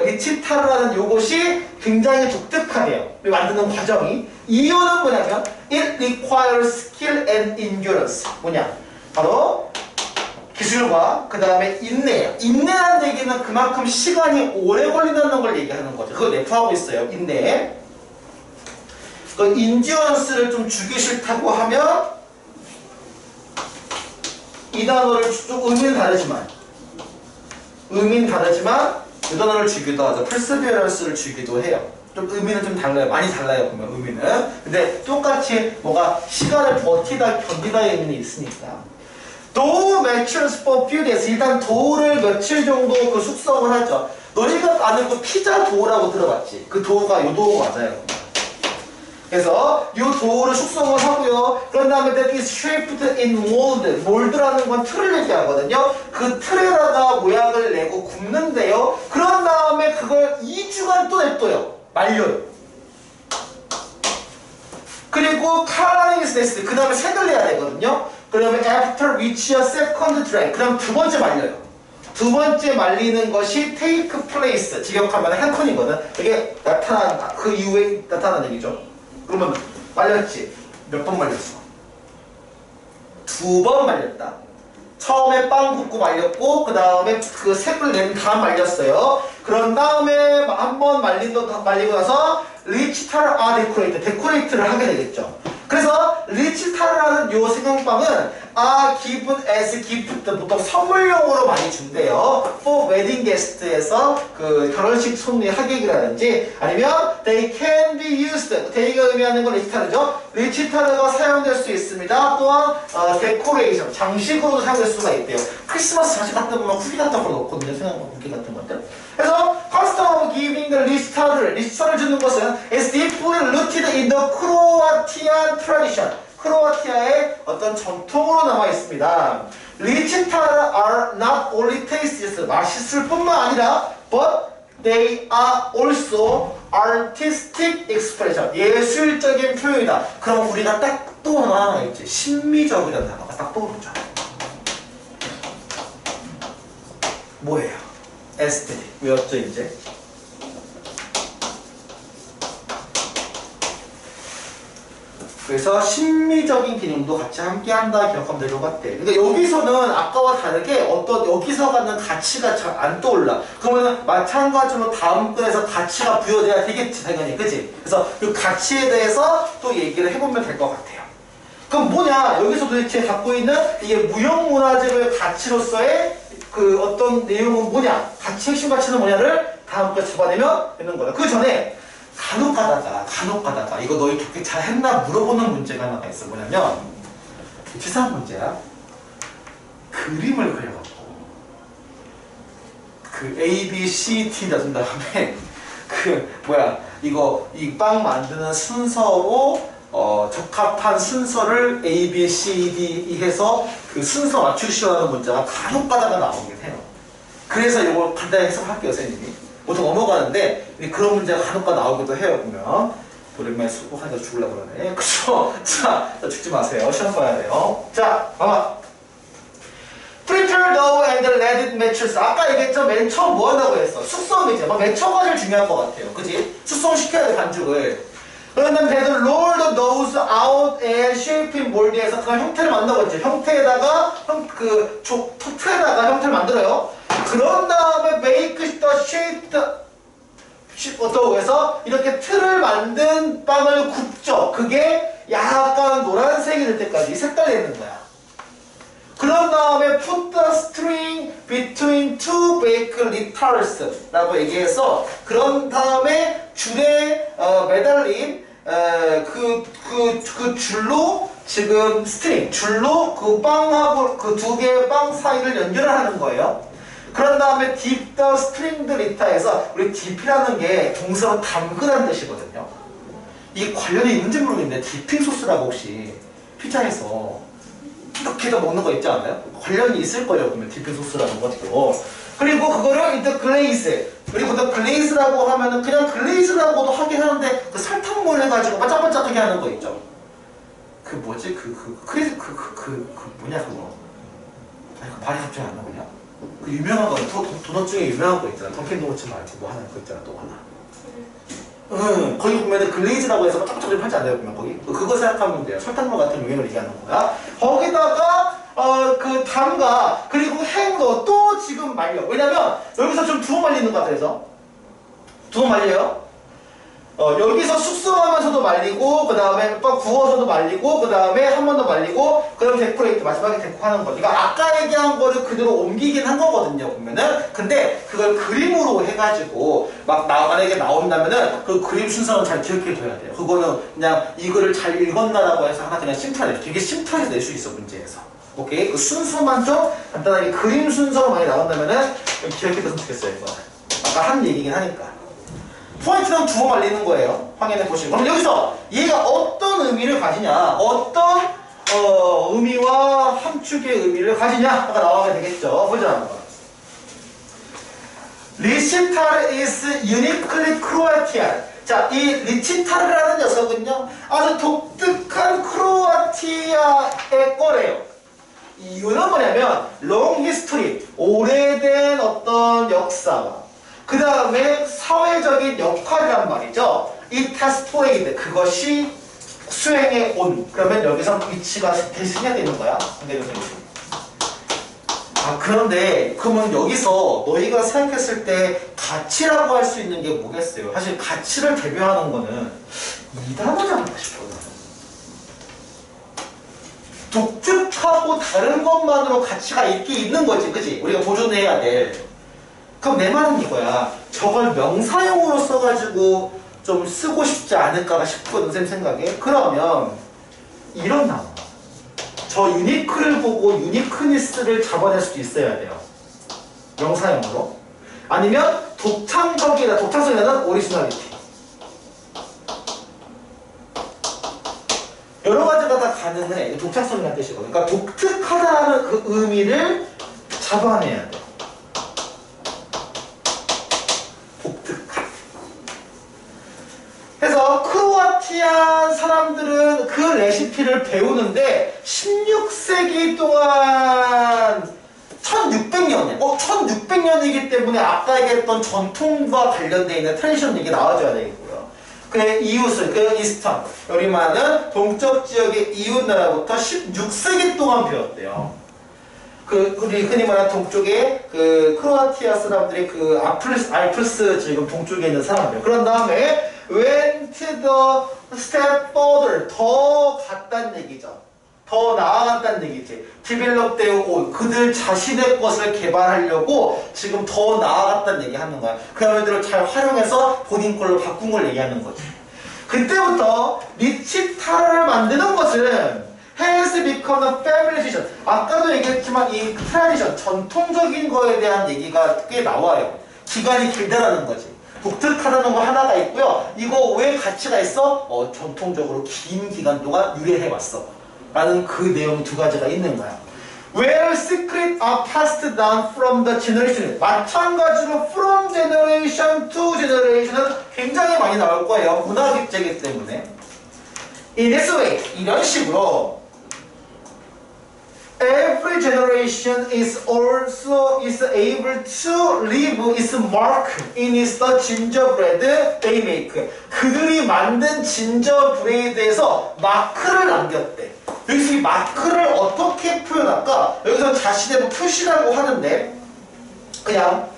리치타르라는 요것이 굉장히 독특하대요. 만드는 과정이. 이유는 뭐냐면 it requires skill and endurance. 뭐냐? 바로 기술과 그 다음에 인내예요. 인내라는 얘기는 그만큼 시간이 오래 걸린다는 걸 얘기하는 거죠. 그거 내포하고 있어요. 인내. 그 인디언스를 좀 주기 싫다고 하면 이 단어를 좀 의미는 다르지만 이 단어를 주기도 하죠. perseverance를 주기도 해요. 좀 의미는 좀 달라요. 많이 달라요. 보면 의미는. 근데 똑같이 뭐가 시간을 버티다 견디다의 의미는 있으니까. dough matures for few days. 일단 도우를 며칠 정도 그 숙성을 하죠. 너희가 아는 그 피자 도우라고 들어봤지? 그 도우가 요 도우 맞아요. 그래서 이 도우를 숙성을 하고요. 그런 다음에 that is shaped in mold. 몰드라는 건 틀을 얘기하거든요. 그 틀에다가 모양을 내고 굽는데요. 그런 다음에 그걸 2주간 또 냅둬요. 말려요. 그리고 coloring is next. 그 다음에 색을 내야 되거든요. 그 다음에 after which a second dry. 그 다음 두 번째 말려요. 두 번째 말리는 것이 take place. 직역하면 한 턴이거든. 이게 나타난, 그 이후에 나타난 얘기죠. 그러면 말렸지. 몇 번 말렸어? 2번 말렸다. 처음에 빵 굽고 말렸고 그 다음에 그 색을 낸 다음 말렸어요. 그런 다음에 한 번 말리고 나서 리치타르 데코레이트를 하게 되겠죠. 그래서 리치타르라는 요 생강빵은 given as gift, 보통 선물용으로 많이 준대요. for wedding guest에서 그 결혼식 손님 하객이라든지 아니면 they can be used. they가 의미하는 건 리치타르죠. 리치타르가 사용될 수 있습니다. 또한 데코레이션, 장식으로도 사용될 수가 있대요. 크리스마스 장식 같은 거 보면 후기 같은 걸 넣거든요. 생강빵 후기 같은 것들. 그래서 custom of giving the 리치타르를 주는 것은 is deeply rooted in the Croatian tradition. 크로아티아의 어떤 전통으로 남아 있습니다. 리치타르 are not only tasteless, 맛있을 뿐만 아니라 but they are also artistic expression, 예술적인 표현이다. 그럼 우리가 딱 또 하나 있지. 심미적이라는 단어가 딱 떠오르죠. 뭐예요? 에스테틱. 외웠죠 이제? 그래서 심미적인 기능도 같이 함께한다 기억하면 될 것 같아. 근데 여기서는 아까와 다르게 어떤 여기서 갖는 가치가 잘 안 떠올라. 그러면 마찬가지로 다음 건에서 가치가 부여돼야 되겠지 당연히, 그치? 그래서 그 가치에 대해서 또 얘기를 해보면 될 것 같아요. 그럼 뭐냐? 여기서 도대체 갖고 있는 이게 무형문화재의 가치로서의 그 어떤 내용은 뭐냐? 가치, 핵심 가치는 뭐냐를 다음 건에 잡아내면 되는 거다. 그 전에 간혹 가다가 이거 너희 그렇게 잘 했나 물어보는 문제가 하나가 있어. 뭐냐면 치사한 문제야. 그림을 그려갖고 그 A, B, C, D 놔둔 다음에 이 빵 만드는 순서로 적합한 순서를 A, B, C, D 해서 그 순서 맞추시라는 문제가 간혹 가다가 나오긴 해요. 그래서 이걸 간단히 해석할게요, 선생님이. 보통 넘어가는데 그런 문제가 간혹가 나오기도 해요. 보면 오랜만에 수고하니까 죽으려고 그러네. 그쵸? 자, 죽지 마세요. 시험 봐야 돼요. 자, 봐봐. Prepare dough and let it mature. 아까 얘기했죠? 맨 처음 뭐 한다고 했어? 숙성이죠. 맨 처음가 제일 중요한 것 같아요. 그치? 숙성시켜야 돼, 반죽을. 그런 다음에 걔들 roll the doughs out and shape in mold에서 그 형태를 만든다고 했죠. 형태에다가 틀에다가 형태를 만들어요. 그런 다음에 make the shaped dough에서 이렇게 틀을 만든 빵을 굽죠. 그게 약간 노란색이 될 때까지 색깔이 되는 거야. 그런 다음에 put the string between two baked liters 라고 얘기해서 그런 다음에 줄에 매달린 그 줄로 지금 줄로 그 빵하고 그 두 개의 빵 사이를 연결을 하는 거예요. 그런 다음에 dip the stringed litter에서 우리 dip이라는 게 동사로 담그라는 뜻이거든요. 이게 관련이 있는지 모르겠는데 디핑 소스라고 혹시 피자에서 이렇게 해서 먹는 거 있지 않아요? 관련이 있을 거예요. 그러면 디핑 소스라는 것도. 그리고 그거를 일단 글레이즈. 그리고 또 글레이즈라고 하면은 그냥 글레이즈라고도 하긴 하는데 그 설탕물 해가지고 반짝반짝하게 하는 거 있죠. 그 뭐지? 뭐냐 그거. 아니 그 말이 갑자기 안 나오냐? 그 유명한 거 도넛 중에 유명한 거 있잖아. 던킨 도넛 말고 뭐 하나 그 있잖아 또 하나. 거기 보면은 글레이즈라고 해서 깜짝깜짝 하지 않아요? 보면 거기 그거 생각하면 돼요. 설탕물 같은 유행을 얘기하는 거야. 거기다가 그 담가 그리고 헹궈 또 지금 말려. 왜냐면 여기서 좀 두어 말리는 것 같아서 두어 말려요. 여기서 숙성하면서도 말리고 그 다음에 구워서도 말리고 그 다음에 한 번 더 말리고 그 다음에 데코레이트 마지막에 데코하는 거. 그러니까 아까 얘기한 거를 그대로 옮기긴 한 거거든요 보면은. 근데 그걸 그림으로 해가지고 만약에 나온다면은 그 그림 순서는 잘 기억해 둬야 돼요. 그거는 그냥 이거를 잘 읽었나라고 해서 하나 그냥 심플하게 되게 심플하게 낼 수 있어 문제에서. 오케이? 그 순서만 좀 간단하게 그림 순서로 많이 나온다면은 기억해 뒀으면 좋겠어요 이거. 아까 한 얘기긴 하니까. 포인트는 두번 말리는 거예요. 확인해 보시고. 그럼 여기서 얘가 어떤 의미를 가지냐, 어떤 의미와 함축의 의미를 가지냐가 나와야 되겠죠. 보자 한번. 리치타르 is uniquely Croatian. 자, 이 리치타르라는 녀석은요, 아주 독특한 크로아티아의 거래요. 이유는 뭐냐면 long history, 오래된 어떤 역사와 그 다음에 사회적인 역할이란 말이죠. It has played, 그것이 수행해 온. 그러면 여기서 위치가 대신해야 되는 거야. 그런데 그러면 여기서 너희가 생각했을 때 가치라고 할 수 있는 게 뭐겠어요? 사실 가치를 대표하는 거는 이 단어지 않나 싶어요. 독특하고 다른 것만으로 가치가 있는 거지, 그치? 우리가 보존해야 될. 그럼 내 말은 이거야. 저걸 명사용으로 써가지고 좀 쓰고 싶지 않을까 싶거든, 쌤 생각에. 그러면 이런 단어. 저 유니크를 보고 유니크니스를 잡아낼 수도 있어야 돼요. 명사용으로. 아니면 독창성이라는 오리지널리티. 여러 가지가 다 가능해. 독창성이라는 뜻이거든요. 그러니까 독특하다는 그 의미를 잡아내야 돼. 독특한. 그래서 크로아티안 사람들은 그 레시피를 배우는데 16세기 동안 1600년이야. 1600년이기 때문에 아까 얘기했던 전통과 관련되어 있는 트레디션 얘기 나와줘야 되겠고요. 그의 이웃은, 그 이스턴, 요리만은 동쪽 지역의 이웃 나라부터 16세기 동안 배웠대요. 우리 흔히 말하는 동쪽에 그 크로아티아 사람들이 그 알프스 지금 동쪽에 있는 사람들. 그런 다음에 went the step further, 더 갔다는 얘기죠. 더 나아갔다는 얘기지. 디벨롭 되어 온 그들 자신의 것을 개발하려고 지금 더 나아갔다는 얘기 하는 거야. 그 아이들을 잘 활용해서 본인 걸로 바꾼 걸 얘기하는 거지. 그때부터 리치타르를 만드는 것은 has become a family tradition. 아까도 얘기했지만 이 트라디션, 전통적인 거에 대한 얘기가 꽤 나와요. 기간이 길다라는 거지. 독특하다는 거 하나가 있고요. 이거 왜 가치가 있어? 전통적으로 긴 기간 동안 유래해 왔어. 라는 그 내용 두 가지가 있는 거야. Where secrets are passed down from the generation. 마찬가지로 from generation to generation은 굉장히 많이 나올 거예요. 문화 객제이기 때문에. In this way, 이런 식으로 every generation is also able to leave its mark in its gingerbread they make. 그들이 만든 진저브레이드에서 마크를 남겼대. 여기서 이 마크를 어떻게 표현할까? 여기서 자신의 뭐 표시라고 하는데 그냥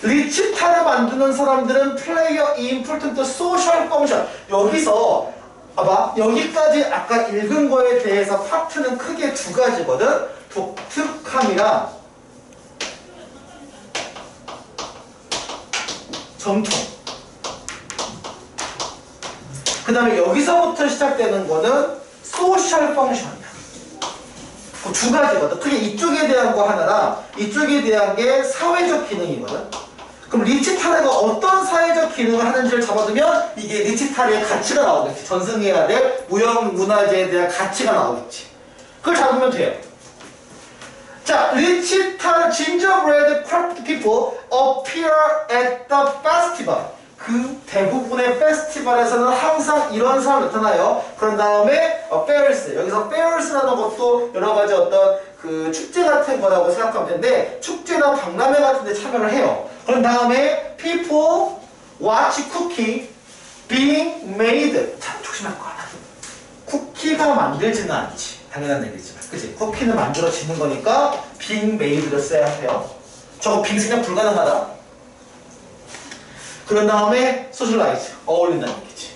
리치타를 만드는 사람들은 play a important social function. 여기서 봐봐, 여기까지 아까 읽은 거에 대해서 파트는 크게 두 가지거든. 독특함이랑 전통. 그 다음에 여기서부터 시작되는 거는 소셜 펑션이야. 그 두 가지거든. 크게 이쪽에 대한 거 하나랑 이쪽에 대한 게 사회적 기능이거든. 그럼 리치타르가 어떤 사회적 기능을 하는지를 잡아두면 이게 리치타르의 가치가 나오겠지. 전승해야 될 무형문화재에 대한 가치가 나오겠지. 그걸 잡으면 돼요. 자, 리치타르 gingerbread craft people appear at the festival. 그 대부분의 페스티벌에서는 항상 이런 사람이 나타나요. 그런 다음에 fairs, 여기서 fairs라는 것도 여러 가지 어떤 그 축제 같은 거라고 생각하면 되는데 축제나 박람회 같은 데 참여를 해요. 그런 다음에 people watch cookie being made. 참 조심할 거 하나. 쿠키가 만들지는 않지. 당연한 얘기지만. 그치? 쿠키는 만들어지는 거니까 being made를 써야 해요. 저거 being 생략 불가능하다. 그런 다음에 socialize, 어울린다는 얘기지.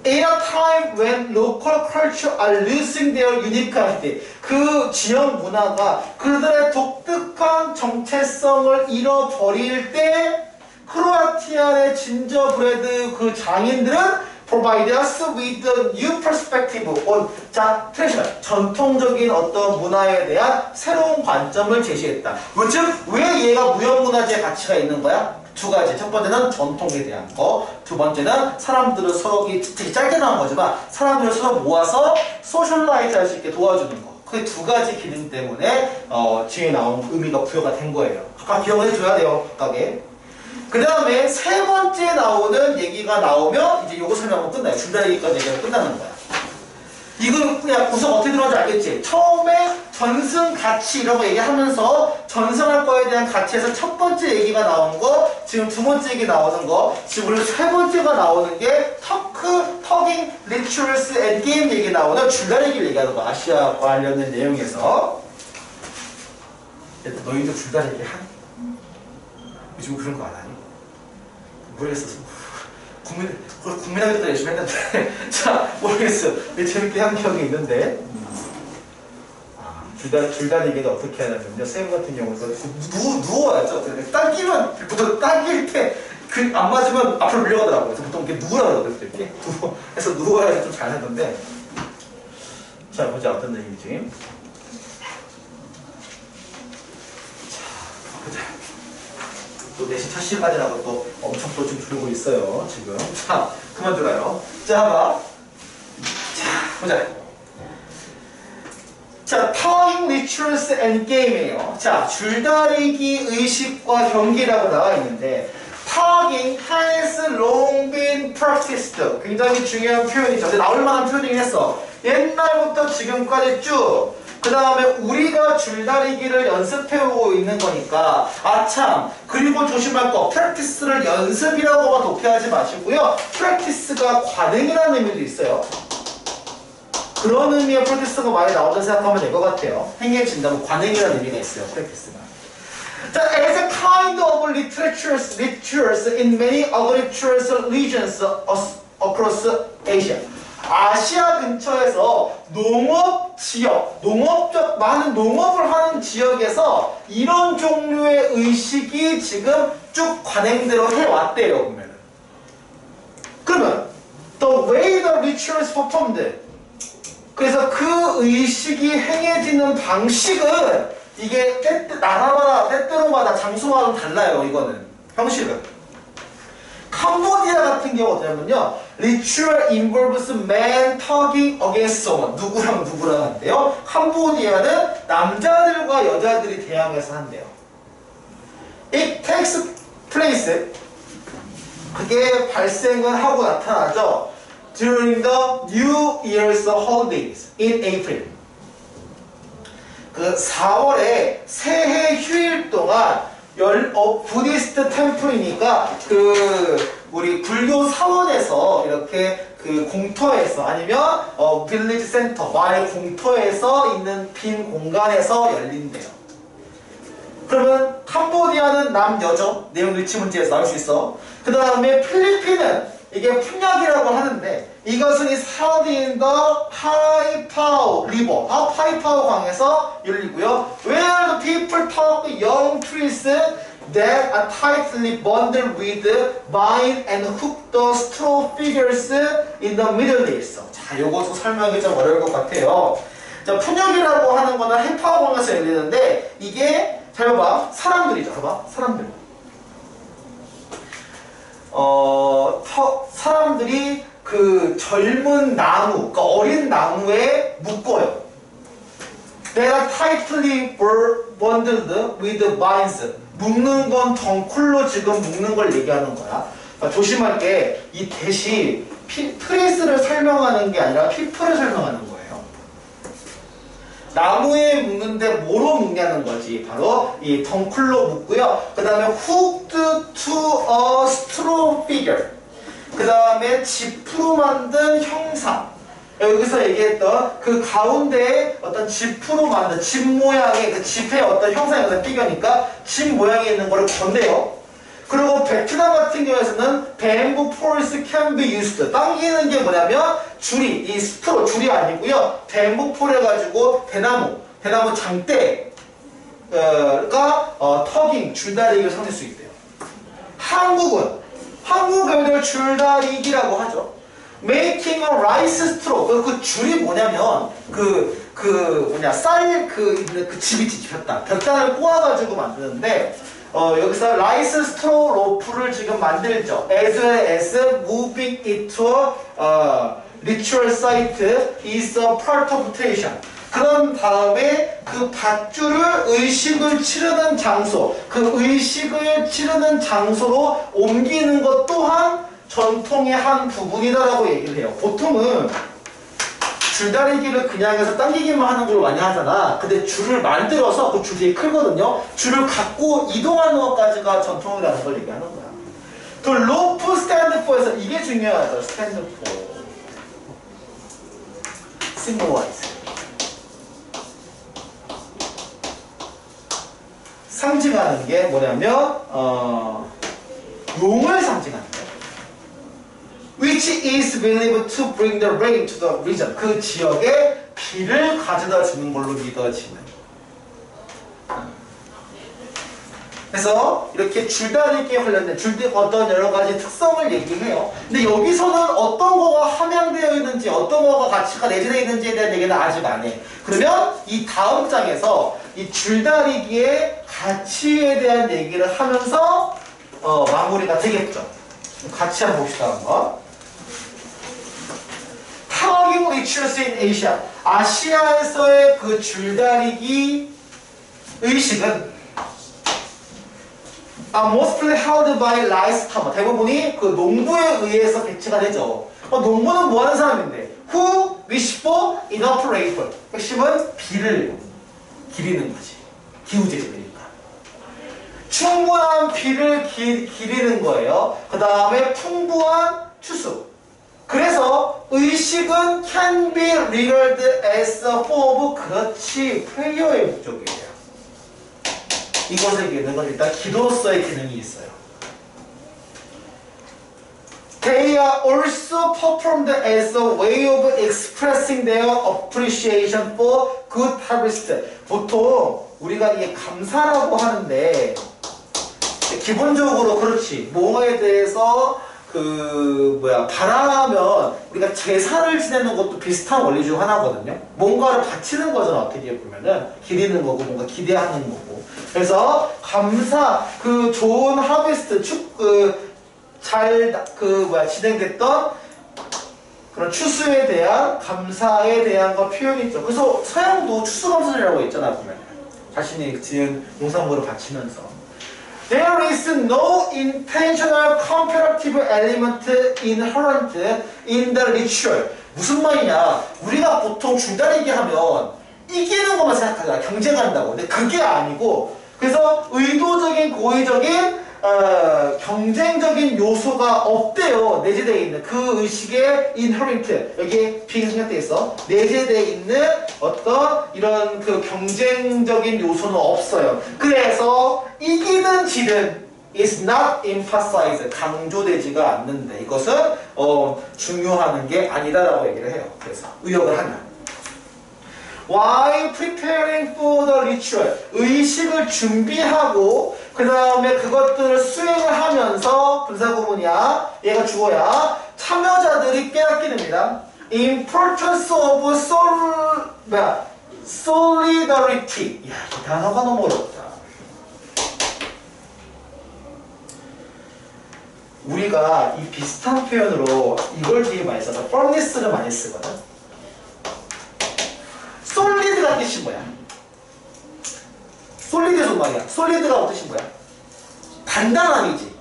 In a time when local culture are losing their unique identity. 그 지역 문화가 그들의 독특한 정체성을 잃어버릴 때 크로아티아의 진저브레드 그 장인들은 provide us with a new perspective on 자, 트레디션, 전통적인 어떤 문화에 대한 새로운 관점을 제시했다. 즉, 왜 얘가 무형문화재의 가치가 있는 거야? 두 가지. 첫 번째는 전통에 대한 거, 두 번째는 사람들을 서로, 되게 짧게 나온 거지만 사람들을 서로 모아서 소셜라이즈 할 수 있게 도와주는 거. 그 두 가지 기능 때문에 뒤에 나온 의미가 부여가 된 거예요. 각각 기억을 해줘야 돼요, 각각에. 그 다음에 세 번째 나오는 얘기가 나오면 이제 요거 설명하면 끝나요. 줄다리기까지 얘기가 끝나는 거야. 이거 그냥 구성 어떻게 들어가는지 알겠지? 처음에 전승 가치 이런 거 얘기하면서 전승할 거에 대한 가치에서 첫 번째 얘기가 나온 거, 지금 두 번째 얘기 나오는 거, 지금 우리 세 번째가 나오는 게 터깅, 리추얼스, 엔게임 얘기 나오는 줄다리기를 얘기하는 거. 아시아 관련된 내용에서. 너희도 줄다리기 하니? 요즘 그런 거 안 하니? 모르겠어. 국민학교 때 열심히 했는데 자 모르겠어요. 재밌게 한 기억이 있는데 줄다리기가 어떻게 하냐면요. 쌤 같은 경우는 누워야죠. 당기면 보통 당길 때 안 맞으면 앞으로 밀려가더라고요. 그래서 보통 이렇게 누우라고 그랬을 때 이렇게 해서 누워야지 좀 잘하는데 자 보자 어떤 얘기지. 자 보자. 또 4시 첫 시간이라고 또 엄청 또 좀 부르고 있어요, 지금. 자, 그만 들어요. 자, 봐봐. 자, 보자. 자, Talking, Rituals and Game이에요. 자, 줄다리기 의식과 경기라고 나와 있는데, Talking has long been practiced. 굉장히 중요한 표현이죠. 근데 나올 만한 표현이긴 했어. 옛날부터 지금까지 쭉. 그 다음에 우리가 줄다리기를 연습해오고 있는 거니까 아참 그리고 조심할 거 practice를 연습이라고만 독해하지 마시고요. practice가 관행이라는 의미도 있어요. 그런 의미의 practice가 많이 나온다고 생각하면 될 것 같아요. 행해진다면 관행이라는 의미가 있어요. practice가. 자, as a kind of literatures in many other literatures regions across Asia. 아시아 근처에서 농업 지역, 많은 농업을 하는 지역에서 이런 종류의 의식이 지금 쭉 관행대로 해왔대요, 보면은. 그러면, the way the rituals performed. 그래서 그 의식이 행해지는 방식은 이게 나라마다, 때때로마다, 장소마다 달라요, 이거는. 형식은. 캄보디아 같은 경우 어떠냐면요. Ritual involves man talking against someone. 누구랑 누구랑 한대요. 캄보디아는 남자들과 여자들이 대항해서 한대요. It takes place. 그게 발생을 하고 나타나죠. During the New Year's holidays in April. 그 4월에 새해 휴일 동안 부디스트 템플이니까 우리 불교 사원에서 이렇게 공터에서 아니면 빌리지 센터 마을 공터에서 있는 빈 공간에서 열린대요. 그러면 캄보디아는 남여죠. 내용 일치 문제에서 나올 수 있어. 그 다음에 필리핀은 이게 푼약이라고 하는데 이것은 held in the 하이파오 리버, 하이파오 강에서 열리고요. Where the people talk young trees that are tightly bundled with vine and hook the straw figures in the middle east. 자, 요것도 설명이 좀 어려울 것 같아요. 자, 푼약이라고 하는 거는 하이파오 강에서 열리는데 이게 잘 봐봐. 사람들이죠. 봐봐. 사람들. 사람들이 그 젊은 나무, 그러니까 어린 나무에 묶어요. They are tightly bundled with vines. 묶는 건 덩쿨로 지금 묶는 걸 얘기하는 거야. 그러니까 조심할 게 이 대시 트리스를 설명하는 게 아니라 피플을 설명하는 거예요. 나무에 묶는데 뭐로 묶냐는 거지. 바로 이 덩쿨로 묶고요. 그 다음에 hooked to a straw figure. 그 다음에 지프로 만든 형상. 여기서 얘기했던 그 가운데에 어떤 지프로 만든 집 모양의 그 집의 어떤 형상이 어떤 피겨니까 집 모양에 있는 거를 건네요. 그리고 베트남 같은 경우에서는 bamboo poles can be used. 당기는 게 뭐냐면 줄이, 이 스트로 줄이 아니고요. bamboo pole 해가지고 대나무 장대가 터깅, 줄다리기를 상대할 수 있대요. 한국은 줄다리기라고 하죠. Making a rice straw. 그 줄이 뭐냐면 쌀 그 집이 벼단을 꼬아가지고 만드는데 여기서 라이스 스트로 로프를 지금 만들죠. As well as moving it to a ritual site is a part of tradition. 그런 다음에 그 밧줄을 의식을 치르는 장소, 그 의식을 치르는 장소로 옮기는 것 또한 전통의 한 부분이다라고 얘기를 해요. 보통은 줄다리기를 그냥 해서 당기기만 하는 걸 많이 하잖아. 근데 줄을 만들어서 그 줄 되게 크거든요. 줄을 갖고 이동하는 것까지가 전통이라는 걸 얘기하는 거야. 그 로프 스탠드 포에서 이게 중요하죠. 스탠드 포. 시mbolize. 상징하는 게 뭐냐면 용을 상징하는 거예요. Which is believed to bring the rain to the region. 그 지역에 비를 가져다 주는 걸로 믿어지는. 그래서 이렇게 줄다리기에 관련된 어떤 여러 가지 특성을 얘기해요. 근데 여기서는 어떤 거가 함양되어 있는지, 어떤 거가 가치가 내재되어 있는지에 대한 얘기는 아직 안 해. 그러면 이 다음 장에서 이 줄다리기의 가치에 대한 얘기를 하면서 마무리가 되겠죠. 같이 한번 봅시다 한번. Hanging rituals in Asia. 아시아에서의 그 줄다리기 의식은 mostly held by rice farmer. 대부분이 그 농부에 의해서 개최가 되죠. 농부는 뭐 하는 사람인데? Who wish for enough rainfall. 핵심은 비를 기리는 거지. 기후제재니까. 충분한 비를 기리는 거예요. 그 다음에 풍부한 추수. 그래서 의식은 can be regarded as a form of 그렇지 프레이어의 목적이에요. 이것을 기르는 건 일단 기도로서의 기능이 있어요. They are also performed as a way of expressing their appreciation for good harvest. 보통 우리가 이게 감사라고 하는데 기본적으로 그렇지 뭐에 대해서 바라면 우리가 제사를 지내는 것도 비슷한 원리 중 하나거든요. 뭔가를 바치는 거잖아. 어떻게 보면은 기리는 거고 뭔가 기대하는 거고. 그래서 감사, 그 좋은 하베스트, 진행됐던 그런 추수에 대한 감사에 대한 거 표현이죠. 그래서 서양도 추수감사절이라고 있잖아 보면 자신이 지은 농산물을 바치면서. There is no intentional comparative element inherent in the ritual. 무슨 말이냐? 우리가 보통 줄다리기 하면 이기는 것만 생각하잖아. 경쟁한다고. 근데 그게 아니고 그래서 의도적인 고의적인 경쟁적인 요소가 없대요. 내재되어 있는 그 의식의 inherent 여기에 비가 생략되어 있어. 내재되어 있는 어떤 이런 그 경쟁적인 요소는 없어요. 그래서 이기는 지는 is not emphasized 강조되지가 않는데 이것은 중요한 게 아니다라고 얘기를 해요. 그래서 의역을 하면 While preparing for the ritual 의식을 준비하고 그 다음에 그것들을 수행을 하면서 분사구문이야 얘가 주어야 참여자들이 깨닫게 됩니다. Importance of solidarity. 이야, 이 단어가 너무 어렵다. 우리가 이 비슷한 표현으로 이걸 되게 많이 써서 furnace를 많이 쓰거든. 솔리드가 뜻이 뭐야? 솔리드 말이야. 솔리드가 뜻이 뭐야? 단단함이지.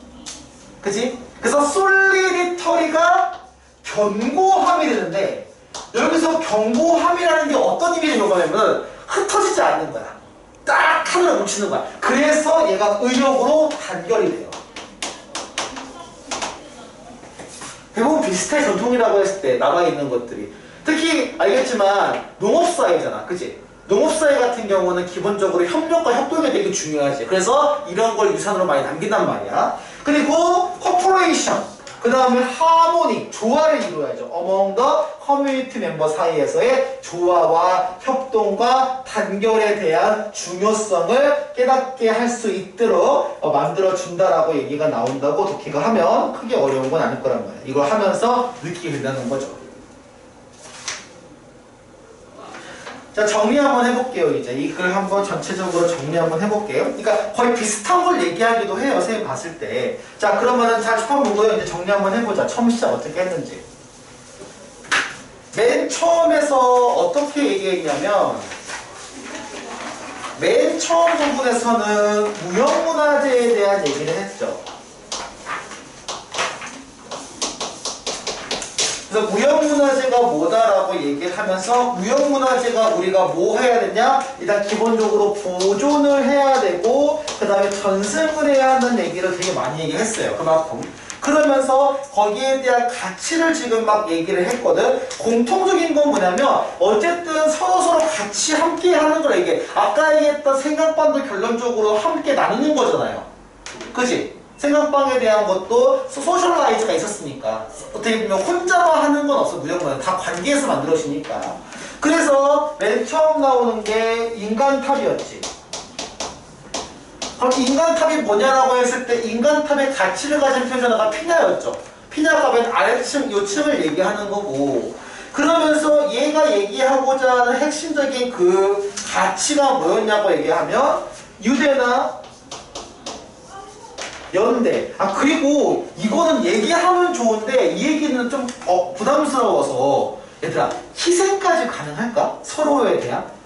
그치? 그래서 솔리디터리가 견고함이 되는데 여기서 견고함이라는 게 어떤 의미를 요구하냐면 흩어지지 않는 거야. 딱 하늘에 뭉치는 거야. 그래서 얘가 의역으로 단결이 돼요. 대부분 비슷해. 전통이라고 했을 때 남아있는 것들이 특히 알겠지만 농업사회잖아. 그치? 농업사회 같은 경우는 기본적으로 협력과 협동이 되게 중요하지. 그래서 이런 걸 유산으로 많이 남긴단 말이야. 그리고 코퍼레이션, 그 다음에 하모니, 조화를 이루어야죠. among the community member 사이에서의 조화와 협동과 단결에 대한 중요성을 깨닫게 할 수 있도록 만들어준다라고 얘기가 나온다고 독해가 하면 크게 어려운 건 아닐 거란 말이야. 이걸 하면서 느끼게 된다는 거죠. 자, 정리 한번 해볼게요. 이제 이 글 한번 전체적으로 정리 한번 해볼게요. 그러니까 거의 비슷한 걸 얘기하기도 해요. 선생님 봤을 때. 자, 그러면은 자, 처음 보고요. 이제 정리 한번 해보자. 처음 시작 어떻게 했는지. 맨 처음에서 어떻게 얘기했냐면 맨 처음 부분에서는 무형문화재에 대한 얘기를 했죠. 그래서 무형문화재가 뭐다라고 얘기를 하면서 무형문화재가 우리가 뭐 해야 되냐? 일단 기본적으로 보존을 해야 되고 그 다음에 전승을 해야 하는 얘기를 되게 많이 얘기했어요. 그만큼. 그러면서 거기에 대한 가치를 지금 막 얘기를 했거든. 공통적인 건 뭐냐면 어쨌든 서로서로 같이 함께 하는 걸 얘기해. 아까 얘기했던 생각반도 결론적으로 함께 나누는 거잖아요. 그지? 생각방에 대한 것도 소셜라이즈가 있었으니까 어떻게 보면 혼자만 하는 건 없어. 무조건 다 관계에서 만들어지니까. 그래서 맨 처음 나오는 게 인간탑이었지. 그럼 인간탑이 뭐냐라고 했을 때 인간탑의 가치를 가진 표현자가 피냐였죠. 피냐가 맨 아래층 요층을 얘기하는 거고, 그러면서 얘가 얘기하고자 하는 핵심적인 그 가치가 뭐였냐고 얘기하면 유대나 연대. 아, 그리고 이거는 얘기하면 좋은데 이 얘기는 좀 부담스러워서 얘들아, 희생까지 가능할까? 서로에 대한?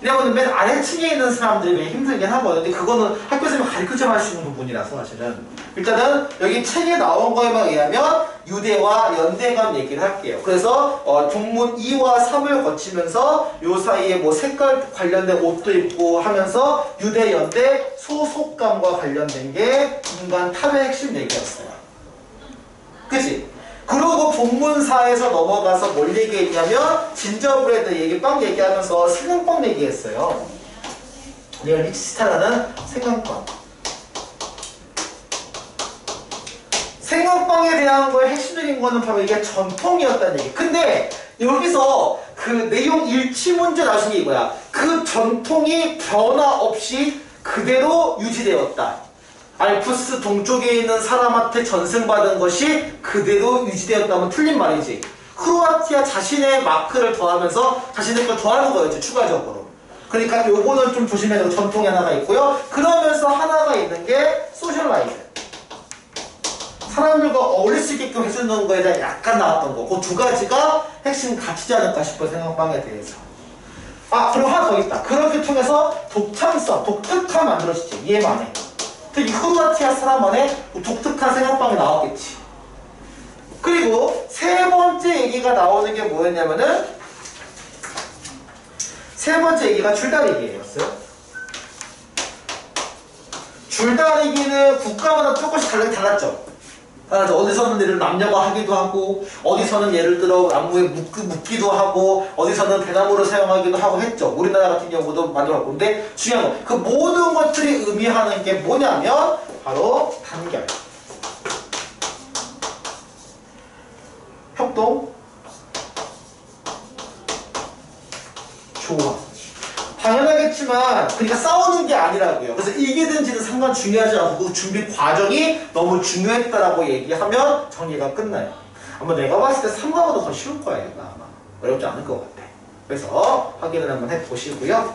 왜냐면 맨 아래층에 있는 사람들이 왜 힘들긴 하거든. 근데 그거는 학교에서 가르쳐줘야 할 수 있는 부분이라서 사실은. 일단은 여기 책에 나온 거에만 의하면 유대와 연대 간 얘기를 할게요. 그래서 종문 2와 3을 거치면서 요 사이에 뭐 색깔 관련된 옷도 입고 하면서 유대, 연대, 소속감과 관련된 게 인간 탑의 핵심 얘기였어요. 그치? 그리고 본문사에서 넘어가서 뭘 얘기했냐면 진저브레드 얘기 빵 얘기하면서 생강빵 얘기했어요. 리치스타라는 생강빵. 생강빵에 대한 거의 핵심적인 거는 바로 이게 전통이었다는 얘기. 근데 여기서 그 내용 일치 문제 나오신 게 이거야. 그 전통이 변화 없이 그대로 유지되었다. 알프스 동쪽에 있는 사람한테 전승받은 것이 그대로 유지되었다면 틀린 말이지. 크로아티아 자신의 마크를 더하면서 자신의 걸 더하는 거였지, 추가적으로. 그러니까 요거는 좀 조심해야 되고 전통이 하나가 있고요. 그러면서 하나가 있는 게 소셜라이즈. 사람들과 어울릴 수 있게끔 해주는 거에 대한 약간 나왔던 거. 그 두 가지가 핵심 가치지 않을까 싶어요, 생각방에 대해서. 아, 그리고 하나 더 있다. 그렇게 통해서 독창성, 독특함 만들어지지, 이해만해. 특히 크로아티아 사람만의 독특한 생각방이 나왔겠지. 그리고 세 번째 얘기가 나오는 게 뭐였냐면은 세 번째 얘기가 줄다리기였어요. 줄다리기는 국가마다 조금씩 달랐죠. 어디서는 예를 남녀가 하기도 하고, 어디서는 예를 들어 나무에 묶기도 하고, 어디서는 대나무를 사용하기도 하고 했죠. 우리나라 같은 경우도 만들었고. 근데 중요한 거, 그 모든 것들이 의미하는 게 뭐냐면 바로 단결, 협동, 조화. 당연하겠지만 그러니까 싸우는 게 아니라고요. 그래서 이기든 지는 상관 중요하지 않고 그 준비 과정이 너무 중요했다라고 얘기하면 정리가 끝나요. 아마 내가 봤을 때 3과보다 더 쉬울 거야. 아마 어렵지 않을 것 같아. 그래서 확인을 한번 해보시고요.